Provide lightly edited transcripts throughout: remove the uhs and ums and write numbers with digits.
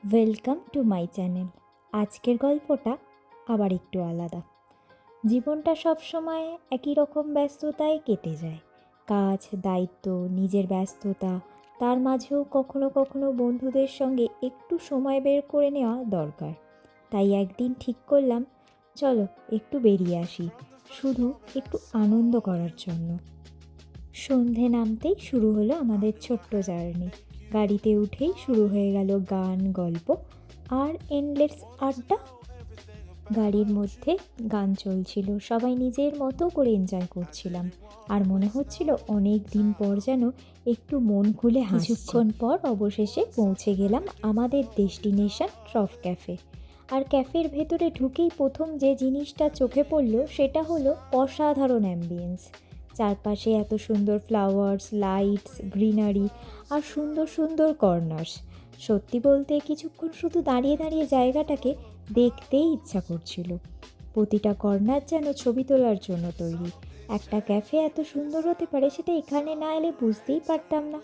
Welcome to my channel. আজকের গল্পটা আবার একটু আলাদা। জীবনটা সবসময় একই রকম ব্যস্ততায় কেটে যায়। কাজ, দায়িত্ব, নিজের ব্যস্ততা, তার মাঝেও কখনো কখনো বন্ধুদের সঙ্গে একটু সময় বের করে নেওয়া দরকার। তাই একদিন ঠিক করলাম, চলো একটু বেরিয়ে আসি, শুধু একটু আনন্দ করার জন্য। সন্ধে নামতেই শুরু হলো আমাদের ছোট্ট জার্নি। গাড়িতে উঠেই শুরু হয়ে গেল গান, গল্প আর এন্ডলেস আড্ডা। গাড়ির মধ্যে গান চলছিল, সবাই নিজের মতো করে এনজয় করছিলাম। আর মনে হচ্ছিল অনেক দিন পর যেন একটু মন খুলে হাসছি। কিছুক্ষণ পর অবশেষে পৌঁছে গেলাম আমাদের ডেস্টিনেশন ট্রফ ক্যাফে। আর ক্যাফের ভেতরে ঢুকেই প্রথম যে জিনিসটা চোখে পড়ল সেটা হলো অসাধারণ অ্যাম্বিয়েন্স। চারপাশে এত সুন্দর ফ্লাওয়ার্স, লাইটস, গ্রিনারি আর সুন্দর সুন্দর কর্নার্স। সত্যি বলতে কিছুক্ষণ শুধু দাঁড়িয়ে দাঁড়িয়ে জায়গাটাকে দেখতেই ইচ্ছা করছিল। প্রতিটা কর্নার যেন ছবি তোলার জন্য তৈরি। একটা ক্যাফে এত সুন্দর হতে পারে সেটা এখানে না এলে বুঝতেই পারতাম না।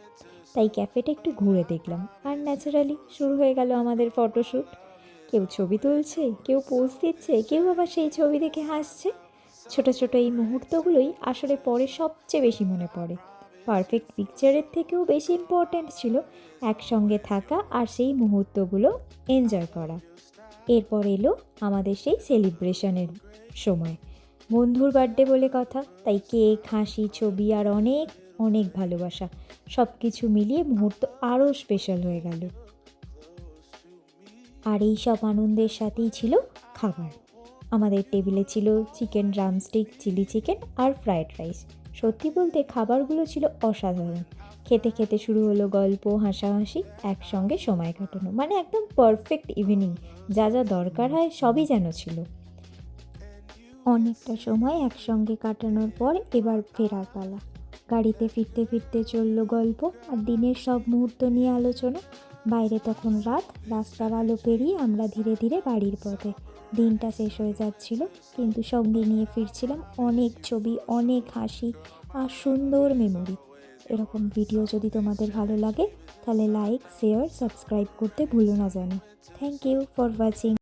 তাই ক্যাফেটা একটু ঘুরে দেখলাম, আর ন্যাচারালি শুরু হয়ে গেল আমাদের ফটোশ্যুট। কেউ ছবি তুলছে, কেউ পোজ দিচ্ছে, কেউ আবার সেই ছবি দেখে হাসছে। ছোট ছোট এই মুহূর্তগুলোই আসলে পরে সবচেয়ে বেশি মনে পড়ে। পারফেক্ট পিকচারের থেকেও বেশি ইম্পর্ট্যান্ট ছিল একসঙ্গে থাকা আর সেই মুহূর্তগুলো এনজয় করা। এরপর এলো আমাদের সেই সেলিব্রেশনের সময়। বন্ধুর বার্থডে বলে কথা, তাই কেক, হাসি, ছবি আর অনেক অনেক ভালোবাসা, সব কিছু মিলিয়ে মুহূর্ত আরও স্পেশাল হয়ে গেল। আর এই সব আনন্দের সাথেই ছিল খাবার। আমাদের টেবিলে ছিল চিকেন ড্রামস্টিক, চিলি চিকেন আর ফ্রায়েড রাইস। সত্যি বলতে খাবারগুলো ছিল অসাধারণ। খেতে খেতে শুরু হলো গল্প, হাসাহাসি, একসঙ্গে সময় কাটানো, মানে একদম পারফেক্ট ইভিনিং। যা যা দরকার হয় সবই যেন ছিল। অনেকটা সময় একসঙ্গে কাটানোর পর এবার ফেরার পালা। গাড়িতে ফিরতে ফিরতে চলল গল্প আর দিনের সব মুহূর্ত নিয়ে আলোচনা। বাইরে তখন রাত, রাস্তার আলো পেরিয়ে আমরা ধীরে ধীরে বাড়ির পথে। দিনটা শেষ হয়ে যাচ্ছিল, কিন্তু সঙ্গে নিয়ে ফিরছিলাম অনেক ছবি, অনেক হাসি আর সুন্দর মেমোরি। এরকম ভিডিও যদি তোমাদের ভালো লাগে তাহলে লাইক, শেয়ার, সাবস্ক্রাইব করতে ভুলো না যেন। Thank you for watching.